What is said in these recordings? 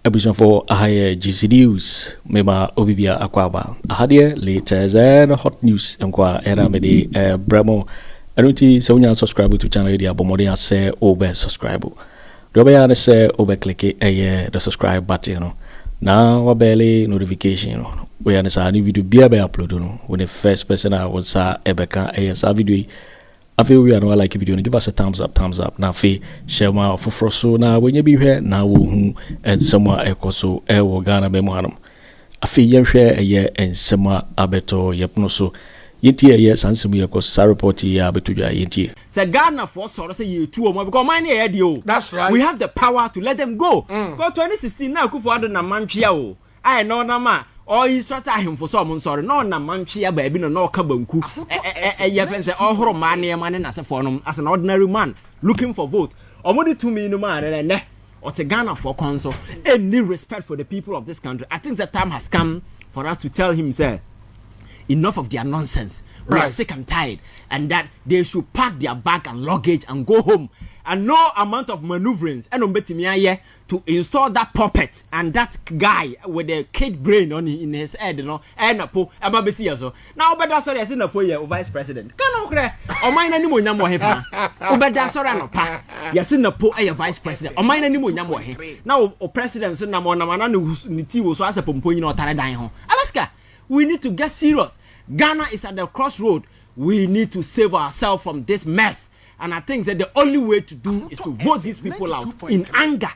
ebuson for ahaye GC News mema obibia akwaba ahade latest and hot news enkwa era mede bramo anunti se wonya subscribe to channel dia bomode ase obe subscribe do be ya se obe click the subscribe button no na wabele notification no we ya sa new video bia be upload no when the first person I was sa ebeka sa video I feel we are no like video. Give us a thumbs up. Now, fe share my offer so now when you be here now who and somewhere echo so will Ghana memohanum. I feel you share a year and somewhere abeto yepno so yinti yes and some year cause report ya betu ya yinti. Say Ghana for so say you two more because mine here. That's right. We have the power to let them go. Go 2016 now Akufo Addo na manpia o. I know na ma. Or instructor him for some sorry no na manchia baby no ka banku ye fence ohoro man na se for no as an ordinary man looking for vote omodi to me no man ne or to Ghana for council any respect for the people of this country. I think the time has come for us to tell him say enough of their nonsense. We are sick and tired and that they should pack their bag and luggage and go home. And no amount of maneuverings and to install that puppet and that guy with the kid brain on in his head, you know, and NAPO, so now but that's what I see NAPO vice president. Can or mine anymore more heaven. But that's what I know. Yes, NAPO a vice president or mine anymore more now or president so Namana Niti so as a pompo or Taradine. Alaska, we need to get serious. Ghana is at the crossroad. We need to save ourselves from this mess. And I think that the only way to do is to vote these people out in anger.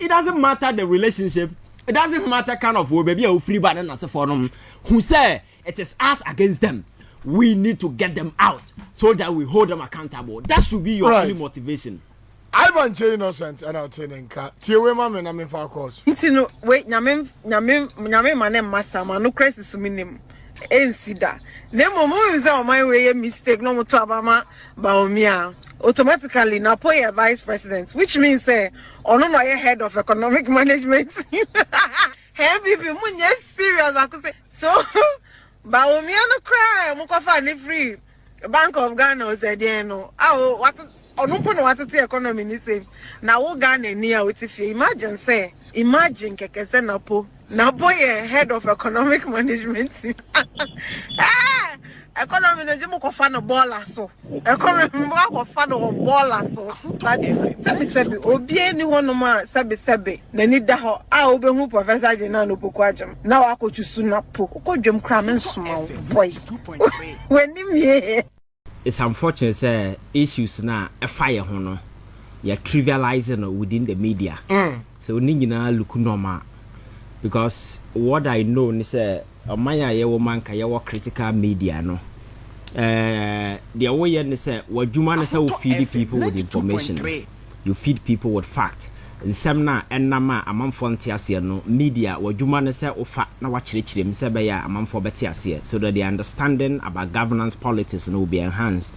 It doesn't matter the relationship. It doesn't matter kind of way. Maybe a free banana as a forum who say it is us against them. We need to get them out so that we hold them accountable. That should be your only motivation. Ivan J innocent and I'll tell you. Tiwe mama na me for course. Ntino wait nyame mane masa manu crisis minim. Ensida. Nemo mo is on my way a mistake no to Abama Bawumia. Automatically NAPO a vice president, which means say ono no head of economic management. Hey people munye serious I could say. So Bawumia no cry mo ko fa ni free. Bank of Ghana said no. What onumpo no what the economy ni say. Na wo Ghana ni a wetifie. Imagine keke se NAPO head of economic management. Economy no jimu ko fa no baller so. Economy mo ko fa no baller so. But sebi obi eni hono ma sebi na ni da ho a obehu professor Jena no poku ajam. Na wa ko tusu NAPO. Ko dwem kra men soma boy. When me it's unfortunate say issues na e fire ho no. You trivializing within the media. So ni nyina look normal. Because what I know is Maya ye woman ka ye critical media no. The way you say what you man say feed people with information. You feed people with fact. In some na and nama among fontiasia no media what you man say o fact na wa chire me say be ya among for betiasia so that the understanding about governance politics will be enhanced.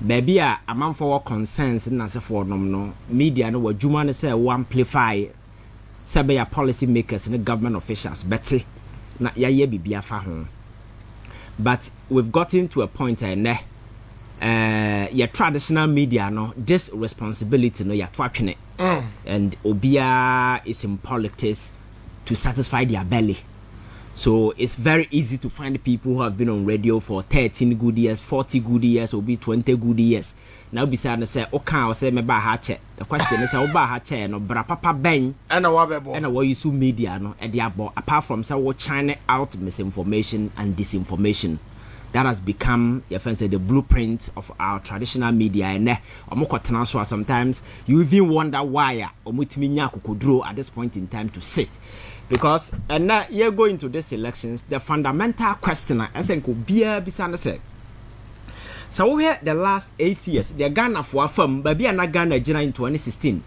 Baby among for concerns na say for no media no what you man say o amplify Sabaya policy makers and the government officials better na ya bibia fa ho. But we've gotten to a point your traditional media no this responsibility no ya twapene and obia is in politics to satisfy their belly. So it's very easy to find people who have been on radio for 13 good years, 40 good years, or be 20 good years. Now beside the say, okay, I'll say me ba ha che. The question is, how ba ha che no bra papa ben and a wabebo and what you su media no and apart from say what China out misinformation and disinformation. That has become the blueprint of our traditional media and sometimes you even wonder why at this point in time to sit. Because and now you're going to these elections, the fundamental question I think could be said. So we had the last 8 years, the Ghana for firm, baby and Ghana in 2016.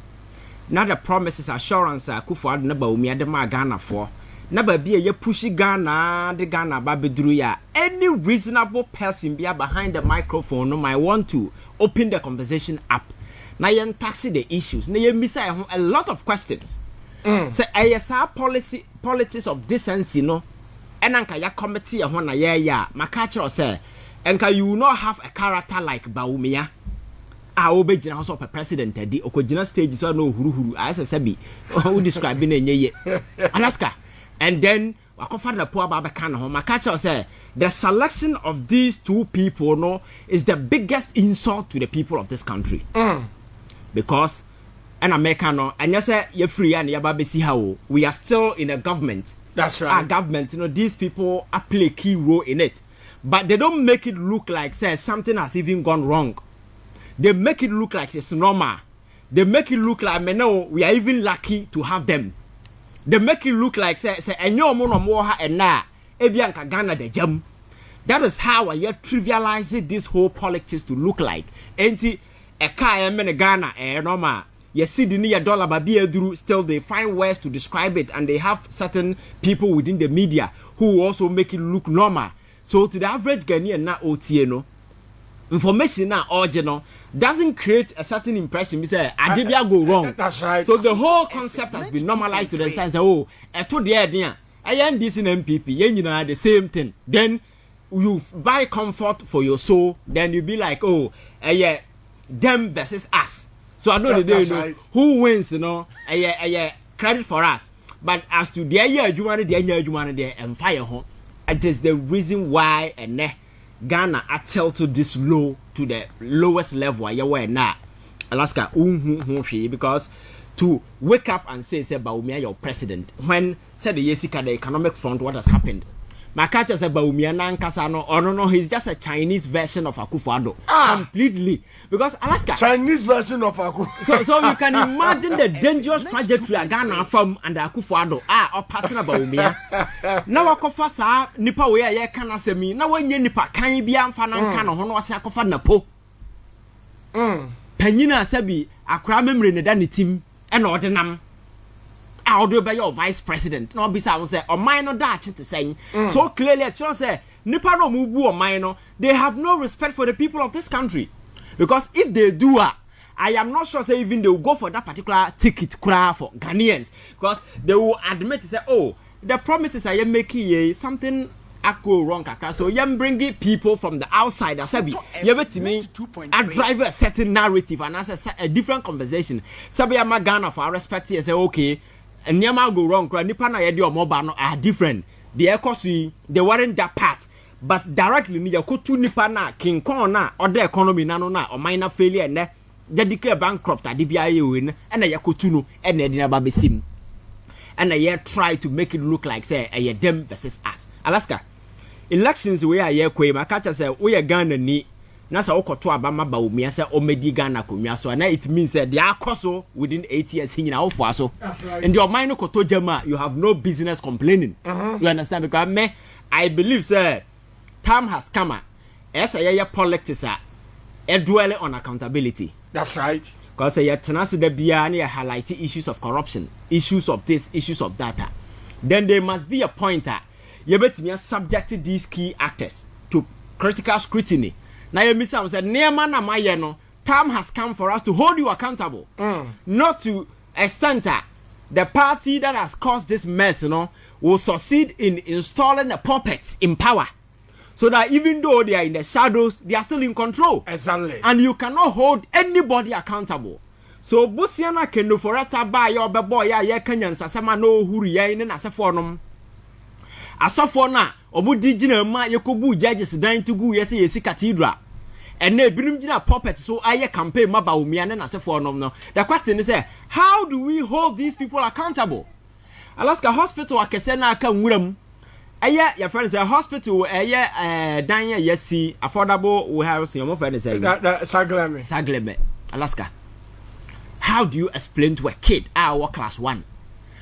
Now the promises assurance Akufo Addo Bawumia de Ghana for. Na baby ye pushy Ghana, the Ghana babidruya. Any reasonable person be behind the microphone no might want to open the conversation up. Now you taxi the issues. Now you miss a lot of questions. Say ASR politics of decency no. Enanka ya committee ho na ya makacho say enka you will not have a character like Bawumia. a obejina house of president edi okojina stage so no huruhuru asa bi who describe na enye Alaska and then wakofa na po aba ka na ho maka say the selection of these two people no is the biggest insult to the people of this country because an American no and say you free and you babesi how we are still in a government. That's right. Our government, these people play a key role in it, but they don't make it look like say something has even gone wrong. They make it look like it's normal. They make it look like we are even lucky to have them. They make it look like say enyo mo no mo ha ena ebianka Ghana de jam. That is how I trivialize this whole politics to look like. Enti eka emene Ghana normal. You see the near dollar babi eduru, still they find ways to describe it, and they have certain people within the media who also make it look normal. So to the average Ghanaian na otieno information na original doesn't create a certain impression. We say Adibia go wrong. That's right. So the whole concept has been normalized to the extent that eto the idea this in MPP you know the same thing. Then you buy comfort for your soul. Then you be like them versus us. So I know the day right. Who wins, credit for us. But as to the year you want there and fire home, it is the reason why Ghana are tilted this low to the lowest level you were now. Alaska because to wake up and say Bawumia your president when said the Yesika the economic front what has happened. My catcher said Bawumia Nankasano or no, he's just a Chinese version of Akufo Addo. Completely. Because Alaska Chinese version of Akufo. So you can imagine the dangerous trajectory Ghana from under Akufo Addo. Or partner Bawumia. Now Akofa sa nipa we ye kan asemi. Na wanye nipa kan bia mfa na nka no ho no wase Akofa NAPO. Panyina sabi akra memre ne da ne tim e na odinam. I'll do by your vice president. No, besides, say, or minor Dutch to say. So clearly, I say, Nipano Mubu or minor, they have no respect for the people of this country. Because if they do, I am not sure, say, even they will go for that particular ticket cry for Ghanaians. Because they will admit to say, oh, the promises I am making something I go wrong. So you bring people from the outside. I said, you bet me, I drive a certain narrative and answer a different conversation. Sabi I'm a Ghana for respect. I say, okay. And Nyama go wrong, nipa na yedi or mobile are different. The economy, they weren't that part. But directly, you could two nipa na King Kong na or the economy na or minor failure and they declare bankrupt at DBI win and a yakutuno and a babesim. And a try to make it look like say a them versus us. Alaska. Elections we are here kwe makacha say we are Ghana ni nasa okoto abama Bawumia say omedi Ghana komia so and it means that they are koso within 8 years in our so and your mind koto jama you have no business complaining. You understand because I believe say time has come as a politics are dwell on accountability. That's right. Because you tenacity the biani highlight issues of corruption, issues of this, issues of data. Then there must be a pointer. You bet me subject these key actors to critical scrutiny. Now you miss out said time has come for us to hold you accountable. Not to extent that the party that has caused this mess, will succeed in installing the puppets in power. So that even though they are in the shadows, they are still in control. Exactly. And you cannot hold anybody accountable. So Busiana Ken Ofori Atta by your boy ya Kenyan Sasama no huri ya in Asafonum. Asafona obudi jina ma yekobu judges dan to go yesi cathedral and ne binim jina puppet so aye campaign ma Bawumia na Asafonum no. The question is how do we hold these people accountable? Alaska Hospital akese na aka nwuram aye your friends a hospital aye dan yesi affordable we have your friends say Sagleme Alaska. How do you explain to a kid our class 1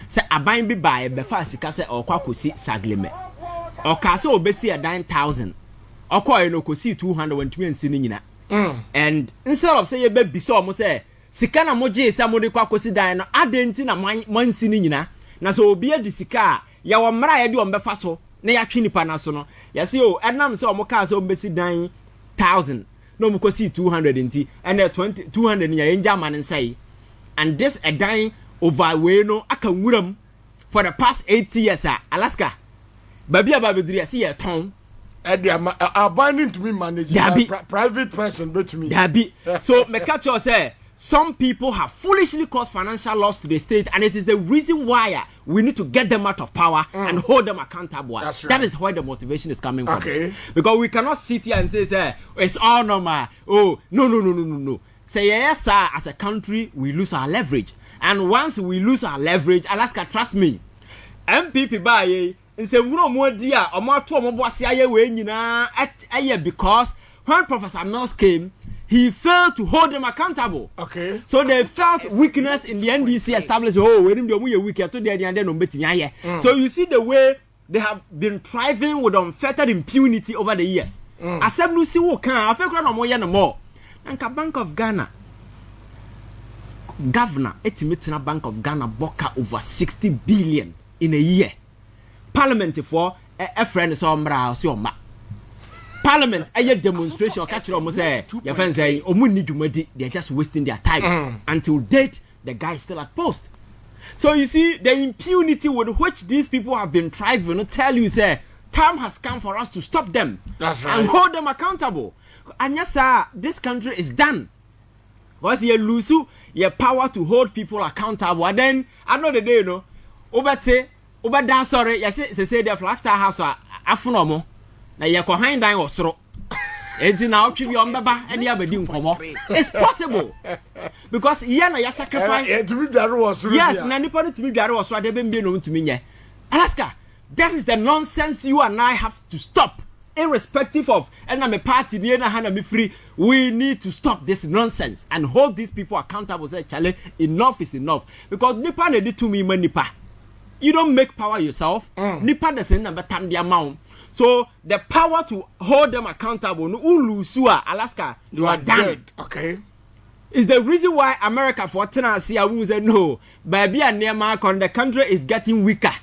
say aban bi buy be fast ka say okwa kosi Sagleme or ka say obesi a 9,000 okwa no kosi 200 wantumi ansi ni nyina and instead of say ye be bi so mo say sika na mo je say mo de kwa kosi dan no adenti na mansi ni nyina na so obi adi sika ya wo mra ya de on be fa so na ya twi nipa na so no ya say o enam say o mo ka say obesi dan 1,000 no mo kosi 200 enti and 200 ya enja man say and this a dying over we no aka nwuram for the past 8 years Alaska baby ababeduri see a ton are binding to be managed by private person, but to me. Dabi. So, me catch you say, some people have foolishly caused financial loss to the state, and it is the reason why we need to get them out of power and hold them accountable. That's right. That is where the motivation is coming from. Because we cannot sit here and say, it's all normal. Oh, no. Say, yes, sir, as a country, we lose our leverage. And once we lose our leverage, Alaska, trust me, MPP by and say, more dear, or more to a mobile because when Professor Mills came, he failed to hold them accountable. Okay. So they felt weakness in the NDC established. Oh, we didn't do weak to the end of So you see the way they have been thriving with unfettered impunity over the years. As you see, what can I feel no more. And Bank of Ghana governor, estimating Bank of Ghana boka over 60 billion in a year. Parliament for a friend is on Mra. Parliament, a demonstration or catch almost say, your friends say, they're just wasting their time. Until date, the guy is still at post. So you see, the impunity with which these people have been thriving, tell you, say, time has come for us to stop them. That's right. And hold them accountable. And yes, sir, this country is done. Because you lose your power to hold people accountable. And then, I know the day, you know, over that, sorry, yes, they say the Flagstar House are Afunomo. Now you're behind dying or so. It's now to be on Baba and you have a dim come. It's possible because Yana ya sacrifice. Yes, Nanipon to me, there was what they've been known to me. Alaska, that is the nonsense you and I have to stop, irrespective of. And I'm a party near Hana be free. We need to stop this nonsense and hold these people accountable. Say, Charlie, enough is enough because Nipa did to me, Nipa. You don't make power yourself. Nipa doesn't number time the amount. So the power to hold them accountable, no Ulusua, Alaska, you are dead. Okay. Is the reason why America for Tennessee I say no, baby and near Marcon, the country is getting weaker.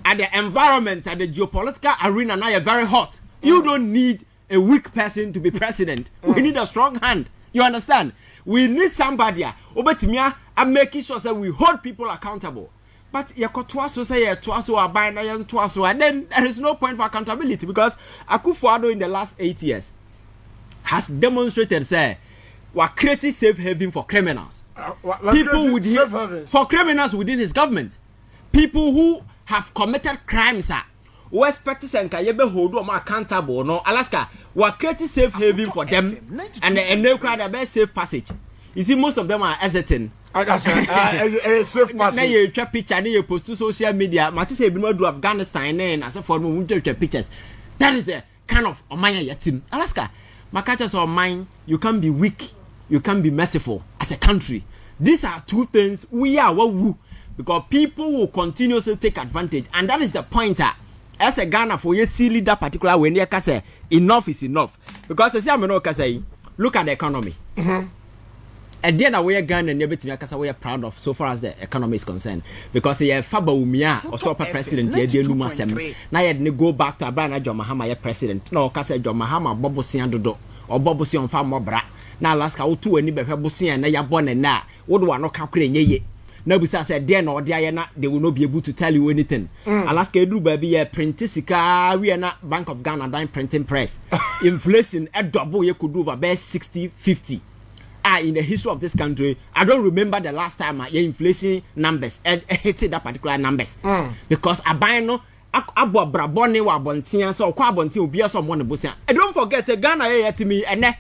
And the environment and the geopolitical arena now are very hot. You don't need a weak person to be president. We need a strong hand. You understand? We need somebody and making sure that we hold people accountable. But and then there is no point for accountability because Akufo Addo in the last 8 years has demonstrated say we're creating safe haven for criminals. People within for criminals within his government. People who have committed crimes who expect to hold them accountable. No, Alaska, we're creating safe haven for them and they cry the best safe passage. You see, most of them are exiting. That's a safe passage. Now you take picture, now you post to social media. Mati say we do Afghanistan and as a form we take pictures. That is the kind of Omaya yatim. Alaska, my catches of mine. You can be weak, you can be merciful as a country. These are two things we are woo because people will continuously take advantage, and that is the pointer. As a Ghana for you see that particular when you can say enough is enough because as I can say, look at the economy. And then we are Ghana and everything we are proud of so far as the economy is concerned. Because you have Bawumia or so president now you go back to Abana John Mahama president. No, Casa John Mahama Bobosi Dodo or Bobosi on Farm Mobra. Now Alaska two and Bobosi and they are born and now. What do I not calculate ye? Nobody said then or Diana, they will not be able to tell you anything. Alaska do baby a printisika, we are not Bank of Ghana dime printing press. Inflation at double you could do about 60-50. In the history of this country, I don't remember the last time your inflation numbers hit that particular numbers. Because I buy no abo brabone wa bontia so kwa bontia obi someone bosia. And don't forget Ghana to me and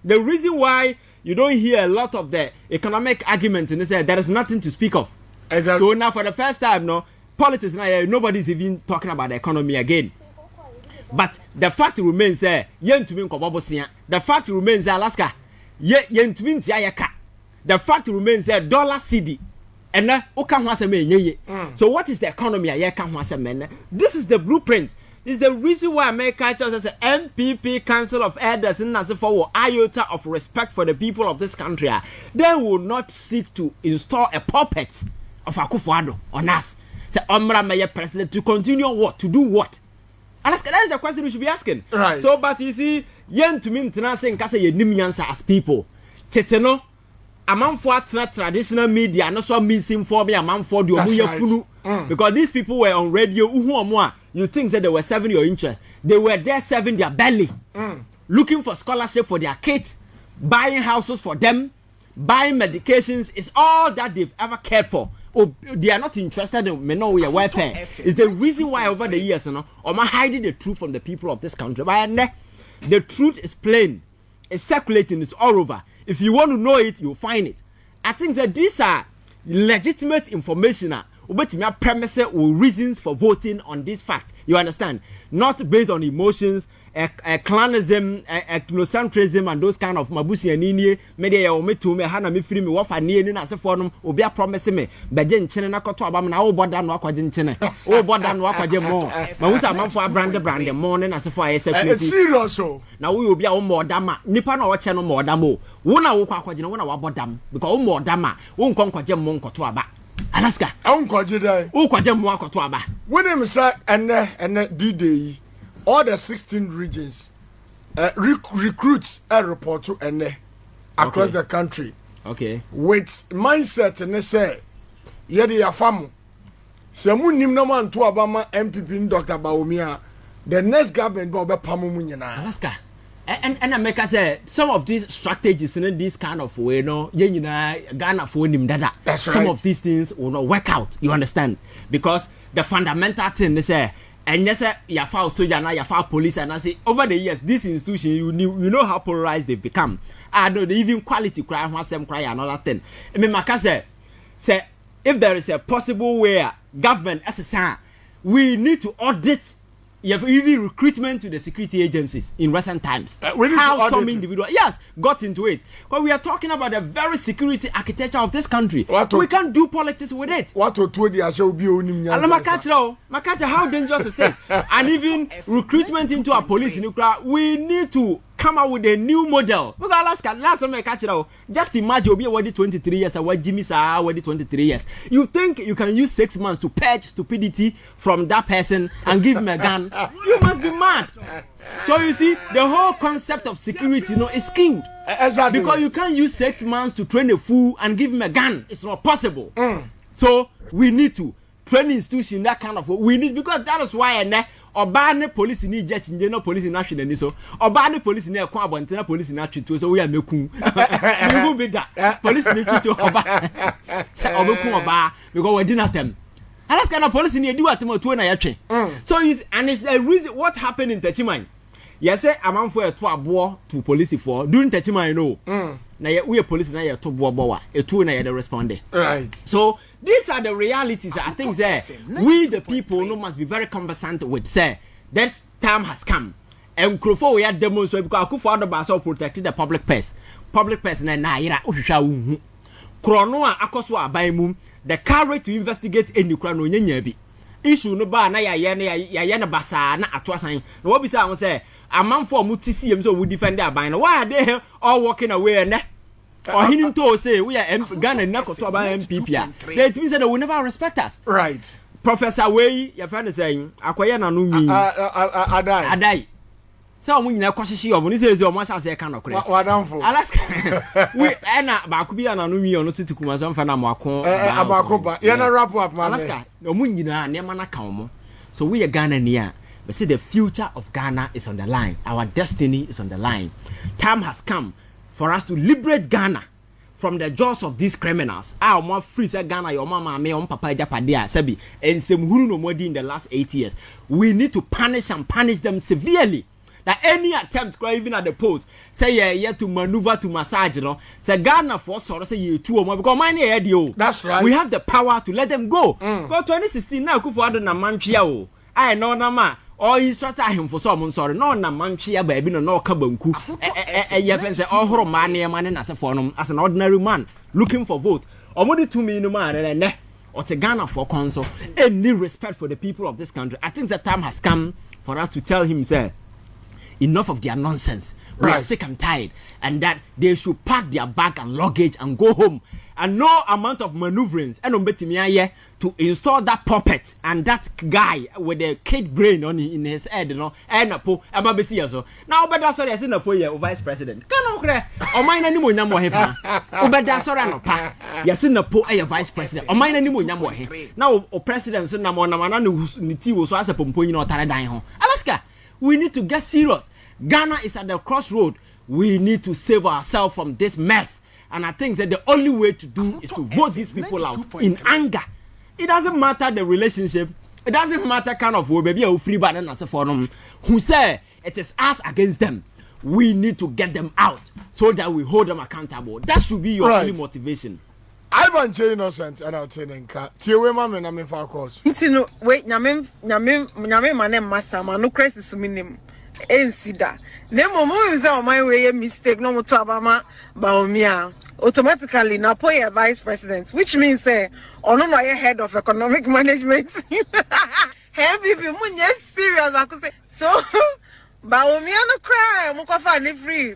the reason why you don't hear a lot of the economic arguments and say there is nothing to speak of. Exactly. So now for the first time no politics now nobody's even talking about the economy again. But the fact remains the fact remains Alaska. The fact remains that dollar CD and so what is the economy? This is the blueprint. This is the reason why America chose as an MPP Council of Elders in as for iota of respect for the people of this country. They will not seek to install a puppet of Akufo Addo on us. Say Omra Mayor President to continue what? To do what? And that is the question we should be asking. Right. So, but you see, yen to mean saying kasa ye nimyansa as people. Teteno, a man for traditional media, and also misinform me a man for the fulu. Because these people were on radio, you think that they were serving your interest. They were there serving their belly, looking for scholarship for their kids, buying houses for them, buying medications. It's all that they've ever cared for. Oh, they are not interested in welfare. It's the reason why over the years, Oma hiding the truth from the people of this country. But the truth is plain. It's circulating. It's all over. If you want to know it, you'll find it. I think that these are legitimate information. But my premises or reasons for voting on this fact. You understand? Not based on emotions, clanism, ethnocentrism, and those kind of mabusi and inye. Media or me to me, hana me free me, wafa near in as a form, or be a promise me. Bajen chena koto abam na o bodan wakajin chene. O bodan wakajem more. Mawusa man for a brand morning as a for a serious. Now we will be a more dama. Nippon or channel more damo. Wuna wakajin, one of bodam, because more dama, won't conquer jem monko to aba. Alaska. Uncle Jedi. Who can jam walk to Aba? When him say and D-Day, all the 16 regions recruits a report to across the country. Okay. With mindset and they say, Yedi Afamu. Samu Nimno man to Obama MPP Dr. Bawumia. The next government will be Pamumunina. Alaska. And I make us say some of these strategies in this kind of way, Ghana for him dada. That's right. Some of these things will not work out. You understand? Because the fundamental thing they say, and yes, you found soldier now, you found police, and I say over the years, this institution you know how polarized they've become. I know the even quality cry, one same cry, another thing. I mean, Makase say if there is a possible way, government SSR, we need to audit. You have even recruitment to the security agencies in recent times. How some individuals, got into it. Because we are talking about the very security architecture of this country. We can't do politics with it. What to the shall be only Makacha, how dangerous it is. And even recruitment into our police in Ukraine, we need to come out with a new model. Last time I catch it out. Just imagine you'll be already 23 years and what Jimmy Sa already 23 years. You think you can use 6 months to purge stupidity from that person and give him a gun? You must be mad. So you see, the whole concept of security, is skewed. Exactly. Because you can't use 6 months to train a fool and give him a gun. It's not possible. So we need to train institution that kind of we need, because that is why Obane police ni jet no police in action and so Obane police ni ekwa abonten police na twito so we ameku we be that police ni twito oba say obeku oba because we didn't them Alaska na police ni edi watem to na yetwe so is and it's a reason what happened in Techiman. Yes, amanfo eto abo to police for during Techiman na we police na yeto boa etu na ye respond. Right. So these are the realities. I think we the people must be very conversant with. Say that time has come, and Krofo we had demonstrate because Akufo Addo Baso protected the public purse. Public purse na ira ohwehwa wu. Krono a akoso aban the courage to investigate any crime no nyanya bi. Issue no ba na ya na basa na atoasan. Na wo bisa am say amanfo mu TCM so we defend aban. Why are they all walking away na? Or he didn't say we are Ghana and Nako to about MPP. That means that they will never respect us. Right. Professor Way, your friend is saying, Akwayana no me. Adai. So when you question your money says your master say kind of credit. Alaska. We Anna Bakubi and Anumi on City Kumasan Fanamako. Abakoba. Yana wrap up, Alaska. No Munina, Nemana Kaumo. So we are Ghana near. But see, the future of Ghana is on the line. Our destiny is on the line. Time has come for us to liberate Ghana from the jaws of these criminals. Our more free say Ghana, your mama, me, papa, Japadia, Sabi, and some who no more in the last 8 years. We need to punish them severely. That any attempt, even at the post, say yeah to maneuver to massage, say Ghana for so say you 2 or more because mine here. That's right. We have the power to let them go. Go 2016 now, Akufo Addo na manchia. I know nama. Or instructor him for some sorry, no na manchia baby no kabanku. Say all money as a form as an ordinary man looking for vote. Or more to me no man or to Ghana for council. Any respect for the people of this country. I think the time has come for us to tell him, sir, enough of their nonsense. They are sick and tired, and that they should pack their bag and luggage and go home. And no amount of maneuverings to install that puppet and that guy with the kid brain on in his head, you know, and NAPO, now, but that's what I said, NAPO, vice president. Can or mine any more number heaven. But that's what I know. Yes, NAPO, a vice president, or mine any more number. Now, or president, number one, was as a pompoin or Taradine. Alaska, we need to get serious. Ghana is at the crossroad. We need to save ourselves from this mess. And I think that the only way to do is to vote these people out in anger. It doesn't matter the relationship. It doesn't matter kind of way. Maybe a free bad and as a forum who say it is us against them. We need to get them out so that we hold them accountable. That should be your only motivation. Ivan J. Innocent and I'll tell you, Tiawe Mamma, I'm in far course. Wait, Nyame, my name Masama, no crisis to me. Ensida. Nemo mo is on my way a mistake no to Abama Bawumia. Automatically NAPO vice president, which means ono no head of economic management. Heavy people serious I could say. So Bawumia no cry, mo ko fa ni free.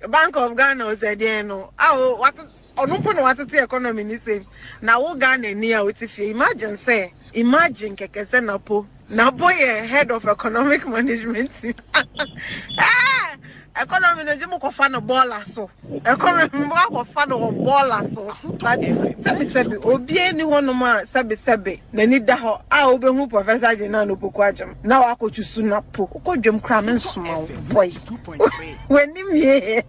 Bank of Ghana said no. Ah what ono pono what the economy ni say. Na wo Ghana ni a what if imagine keke se NAPO head of economic management. Economy no jemu ko fa no baller so. Economy mo ko fa no baller so. But sebi obi eni hono ma sebi na ni da ho a obehu professor Jena no poku ajam. Na wa ko chusu NAPO. Ko dwem kra men suma boy. Weni me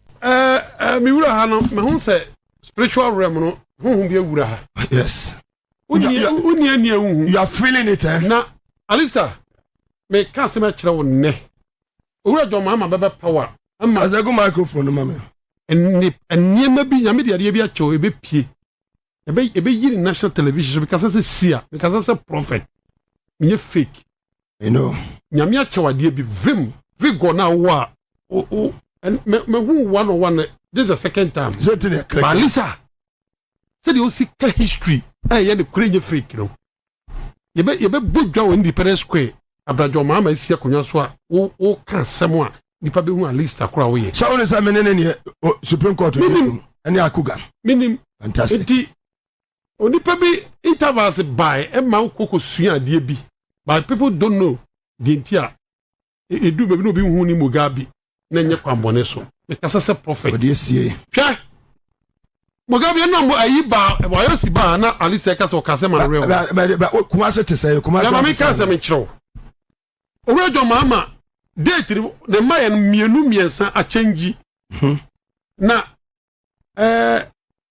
mi wura ha no me hu say spiritual realm no hu bi wura ha. Yes. You are feeling it, eh? Na Alisa, me can't say much now. Ne, ura do mama baba power. As I go microphone, mama. And near maybe Yamidi Arabia Cho, a bit pie. A be in national television because as a seer, because as a prophet. You're fake. You know. Yamia Cho, dear be vim, go now. Oh, and me who 101. This is the second time. Certainly, but Alisa said you see history. I had a crazy fake, you know. You be book down Independence Square. Abrajo Mama is here, Kunyaswa, oh, can someone, the public who at least a crowd away. So, on is a man in Supreme Court, and Yakuga. Meaning, fantastic. Only probably intervals by a Mount Coco Suya, dear B. But people don't know the entire. It do no be Huni Mugabe, Nanya Kwamboneso, because as a prophet. What do you see? Mugabe no mo ayiba wayo siba na Alisa ka so kasema rewo ba kumase te say kumase ma me ka se me kiro orejo mama date the mayan mienu miensa a change na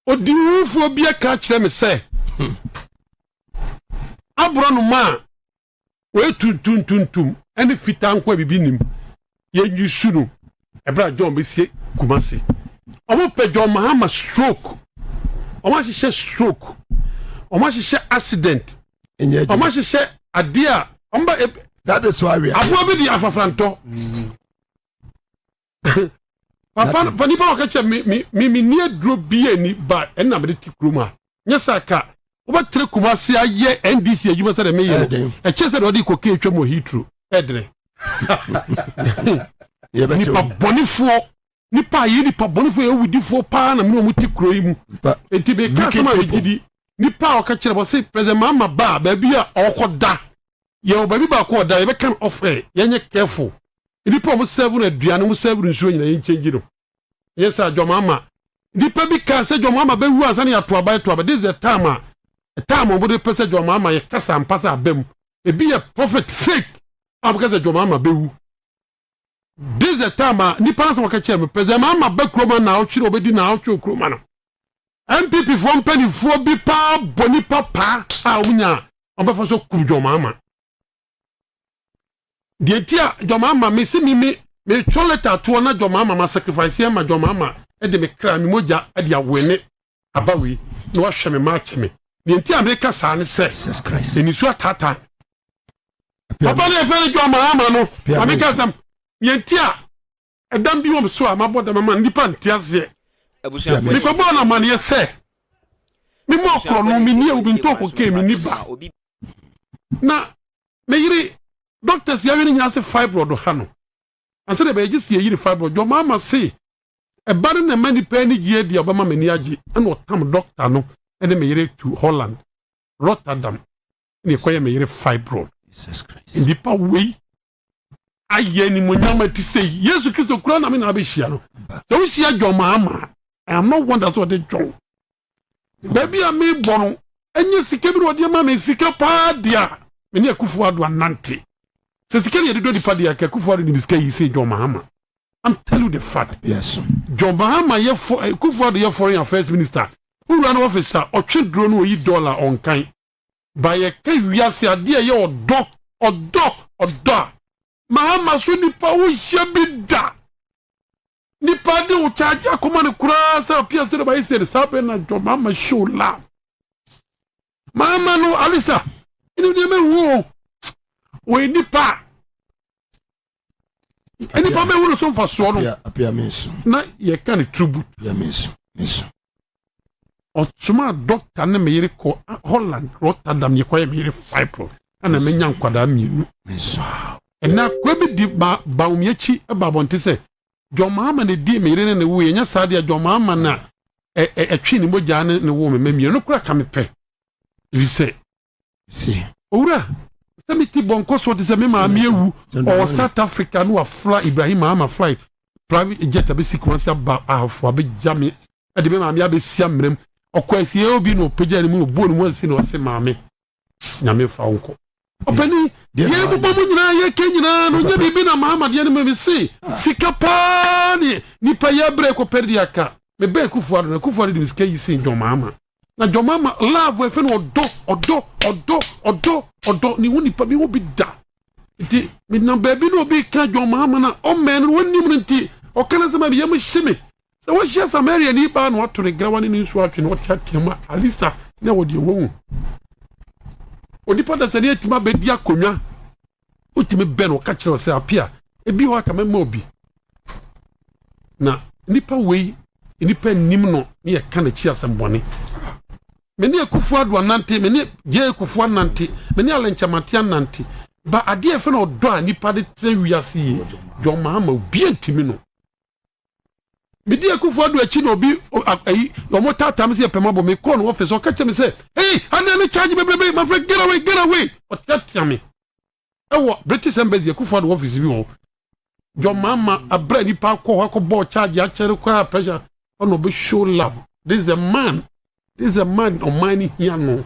odiwufo bia ka kire me say abro no ma we tuntuntuntum ene fitan kwa bibi nim ye nyusu no ebra John be sie kumase omo pe John Mahama stroke omo she stroke omo she accident omo she adia omba that is why we are abo be di afafranto papa pani pa ka che mi ni adro bia ni ba en na me ti kroma nyesa ka oba tre kumase aye NDC adwuma se de me ye e che se de odi koke atwa mo hitro edre ni pa bonifo nipa yi nipa bonifo ye wudifo pa na me mo ti kro yi mu enti be ka sama gidi nipa o ka kire bo se president mama ba bia okoda ye o ba bi ba ko da ye be kan offer ye nye careful nipa mo serve na duane mo serve nsuo nyina ye change no yes a jomama nipa bi ka se jomama be wu ansa na ya to aba this is the time mo de pese jomama ye kasa ampasa abem e bi ye prophet fake abukase jomama be wu. This is the time nipa na so ka kire me president mama be kroma na otchere obedi na otchere kroma no MPP from penny for bi pa boni papa a unya obefa so kujo mama de tia jo mama me si me choleta to na jo mama ma sacrifice ma jo mama e de me kra me moja e de awene abawi no hwe me match me de tia me ka sa ne se Jesus Christ eni so atata papa le fe jo mama no amika sam yentia edam bi wo so a maboda mama nipa ntiase abusia mi ko bona man ye se mi mo kro no mi ni obi ntoko ke mi ni ba na me yiri doctors ya weni nyase fibroid ha no Asante Bediatuo yiri fibroid your mama say e bare na mani pani gie dia obama mani agi and otam doctor no ene me yire to Holland Rotterdam ni koye me yire fibroid Jesus Christ in the way aye ni monyama ti say Yesu Kristo kura na me na be hia no so hia your mama I am not one that's what they do baby a me bono enye sike bi no de ma me sike pa dia me ni Akufo Addo anante se sike ye do di pa dia Akufo Addo ni sike yi say your mama I'm telling you the fact. Yes. John Mahama ye for Akufo Addo ye foreign affairs minister. Who ran officer or trade drone no $1 on kind. By a kay we are say ade ye odo. Mahama so nipa wo hia bi da. Nipa de wo charge akoma ne kura say appear say by say sabe na John Mahama show love. Mahama no Alisa. Ini de me wo. We nipa any problem will so for so no appear means na ye can Tróuble ya means o chuma doctor na me yire ko Holland Rotterdam ye ko ye me yire fibro ana me nya nkwada mienu means na ko bi di Bawumia chi e ba bonte se John Mahama ne di me yire ne wo ye nya sa dia John Mahama na twi ni moja ne wo me mienu kura ka me pe we say see ora Sammy bonko so de se me ma ewu or South Africa no afla Ibrahim Mahama fly private jet be sequence ba afo be jame e de me ma be sia mrem okwasi e obi no pagya ni mu bo no mo si no se maame nyame fa wonko opani ye bu bomu nyina ye kenyina no nya bibi na Mahama de ne me se sika pa ni pa ya bre ko perdi aka me be Akufo Addo de sika yi se John Mahama na John Mahama love we fe no odo ni woni pa bi wo bi da ti me na baby no bi ka John Mahama na o men woni mu nti o kana sama bi yam hime so wo hia Samaria ni ba no atore grawa ni nsu atwe no tiatima Alisa na wo de wo odi pa da sani etima be dia konwa utimi be no ka kire se apia ebi ho aka mema obi na nipa wei nipa nim no ne ye kana chi asembone meni Akufo Addo anante meni je Akufo anante meni alenchamati anante ba ade efe no do a nipa de tre wiase John Mahama obi antimi no medi Akufo Addo achi no obi ayi omo tata me se pema bo me call no office o ka tell me say hey ana ne charge bebe my friend get away what that me ewo British embassy Akufo Addo office bi wo John Mahama abra nipa ko bo charge a chere kwa pressure on obi show love this is a man on money here no.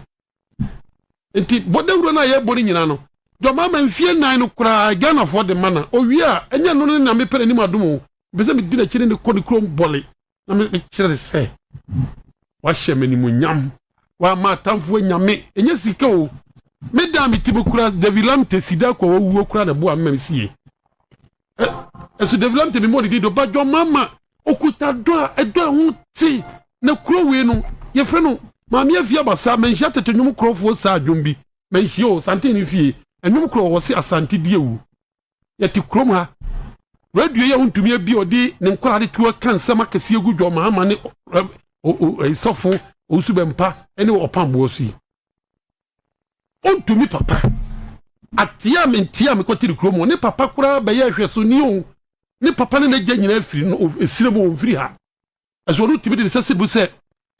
Enti bodewuro na ye bori nyina no. John Mahama mfie nan no kura Ghana for the man. O wi a enya no na me pere ni madomo. Be se me di na kire ne kodi krom bole. Na me kire se. Wa hye me ni munyam. Wa ma tamfo nyame. Enya sika o. Me da me tibo kura Devilam te sida ko wuo kura na bo am sie. Eso Devilam te me mo di do ba John Mahama okuta do edo hu ti na kuro we no. Ye freno maami afia basa menhia tetenwum krofo sa adwombi menhia o sante ni fie enwum kro wo se asante die wu ye ti krom ha radio ye huntumi abi odi ne nkora de tuwa kansa makasi egu John Mahama ne sofo osubempa ene opambo osi ontumi papa atia mentia me kwatiri krom ne papa kura be ye hweso ni o ne papa ne gya nyina afiri no esiremo ofiri ha azoro tibi de sese bu se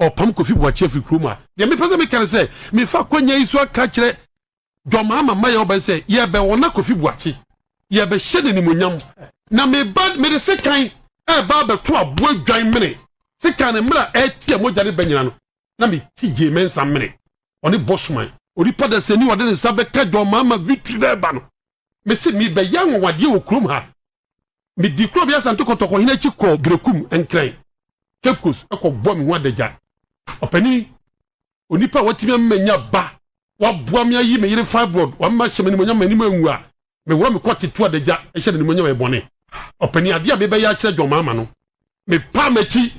opam kofi Boakye afiri kroma de me pese me kare se me fa kwanya isu aka kire John Mahama ma ye oba se ye be wona kofi Boakye ye be hye ni monyam na me bad me de sekan ba be to abo adwan mene sekan ne mra etie mogya de banyina no na me tije mensa mene oni bossman ori pada seni wode ne sabe ka John Mahama victory de ba no me se me be yan wade wo krom ha me di kro bia Asante kotoko hina chi ko grekum enkran kekos akọ bom ho adagya opani onipa watimi amanya ba wa boam ya yi me yire fibroid wa ma hye me ni monyam ani manwu a me wo me kwate to adagya hye ni monyam e bone opani ade a be ya kire John Mahama no me pa machi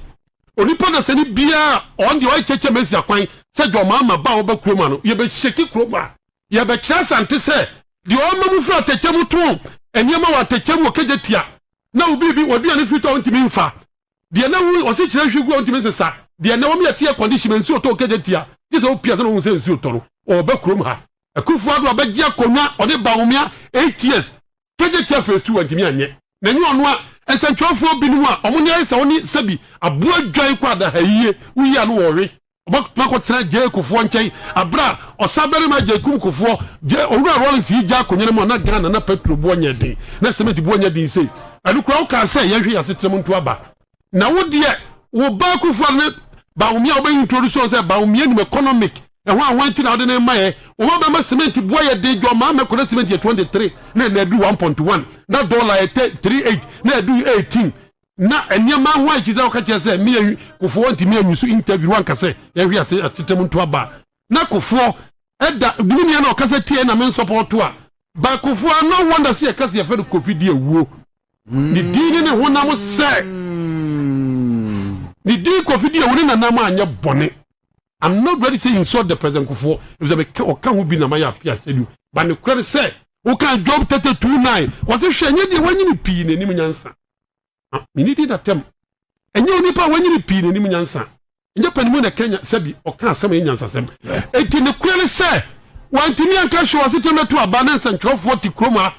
onipa na sani bia on de wa cheche mesi akwan se John Mahama ba wo ba kroma no ye be sheki kroma ye be kire Asante se de o mamu fra techem to eniema wa techem wo kejetia na obi bi wodi ani fito ontimi mfa de na wu o se kire hwegu ontimi sesa de na wo me atie condition nsu to kejetia dise o pia se no wu se nsu to no o ba krom ha Akufo Addo abagye akonnwa o de Bawumia 8 years kejetia face 2 ontimi anye na nyu ono a ensanchofo bi no a omunya se woni sabi aboa dwan kwa da hayiye wiya no worwe obakko tena je kofo nchen abra osabere ma je kum kofo je owura Rollins yi ja konyere mo na Ghana na petrol bo nya din na cement bo nya din sei anu kwa o ka say yehwe asetrem nto aba na wo de wo ba kofo ne Bawumia oba introduce say Bawumia ni economic e ho an wanti na ode na maye wo ba ma cement bo ye de jo ma me kona cement ye 23 na do 1.1 na dollar ye 38 na do 18 na enyema ho a chiza okache say me kofo wanti me anyusu interview wan kase yehwe ase atetem nto aba na kofo eda dunia na okase tie na men support a ba kofo no wonder say kase ye fe covid ye wuo ni dini ne honam say ni di covid ye woni na nam anya bone. I'm not ready to insult the president kofo if they okan hu bi na maya apia stadium but the credit say o kan job 329 was hwe anye de wanyini pii na nim nyansa me need that term enye onipa wanyini pii na nim nyansa enye panimu na Kenya sabi okan asem nyansa sem enti ne credit say wantimi anka hwe was temeto abanansa ntwofo ti kroma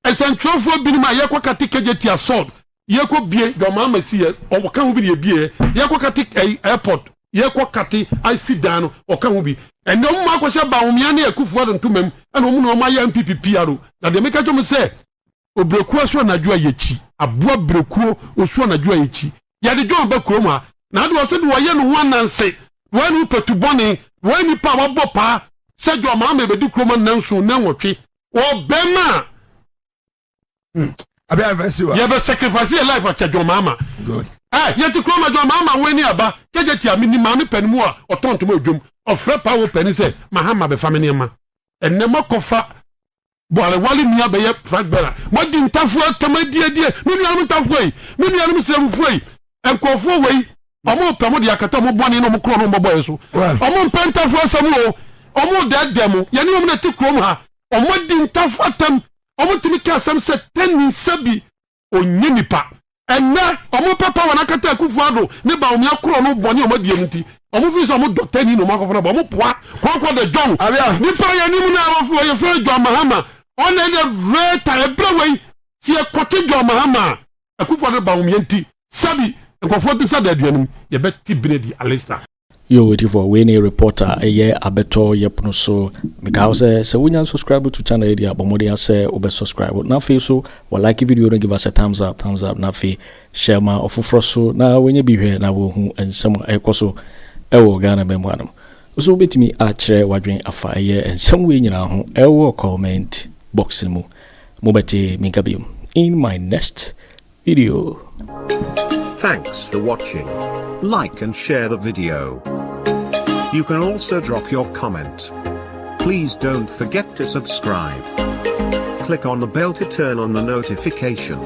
esantrofo bi ni ma yekwa tikejeti assault yekwa bie do mama si ye okan hu bi ne bie yekwa airport yekwa kati aisidano okan hu bi eno mma akwose Bawumia na Akufo Addo ntumam ana omu na oma ya MPP aro na de meka jom se obreku aso na dua yechi aboa breku oso na dua yechi ya de jom ba kroma na de wose de woye no wananse wani petubone wani pa wabopa se jo ma me bedi kroma nanso na nwotwe o bema abi avesiwa ye be sacrifice your life at jo mama good ye ti kroma jo mama weni aba kejeti amini ma me panimu a otontomo adwom ofre pa wo pani se mahama be family ma enne makofa boale wali nia be ye fragbera modi ntafu atamadi adie me nuanum ntafu yi me nuanum semfu yi enkofo wei omo pamo de akata mo boni no mo kro no mo boy so omo pentafu asam o omo dedem ye ne omo na ti krom ha omo di ntafu atam omo timi ka asam se tani sabi onye nipa enne omo papa wana kata Akufo Addo ne Bawumia kro no boni omo die nti omo fi so omo doctor ni no makofo ba omo poa kwa the john nipa ye ni mu na awofo ye fe John Mahama on the rate ebrewei ti e kote John Mahama Akufo Addo Bawumia nti sabi nkofo ti sada aduanum ye beti bredi alista yo waiting for when a reporter abeto yepno so because so when you subscribe to channel area bomodi say obe subscribe na fe so or like video and give us a thumbs up na fe share ma ofofro so na when you be here na wo hu ensem ekoso ewo Ghana memwanum so betimi achere wadwen afa ensem we nyina ho ewo comment box mu mobeti minkabium in my next video. Thanks for watching. Like and share the video. You can also drop your comment. Please don't forget to subscribe. Click on the bell to turn on the notification.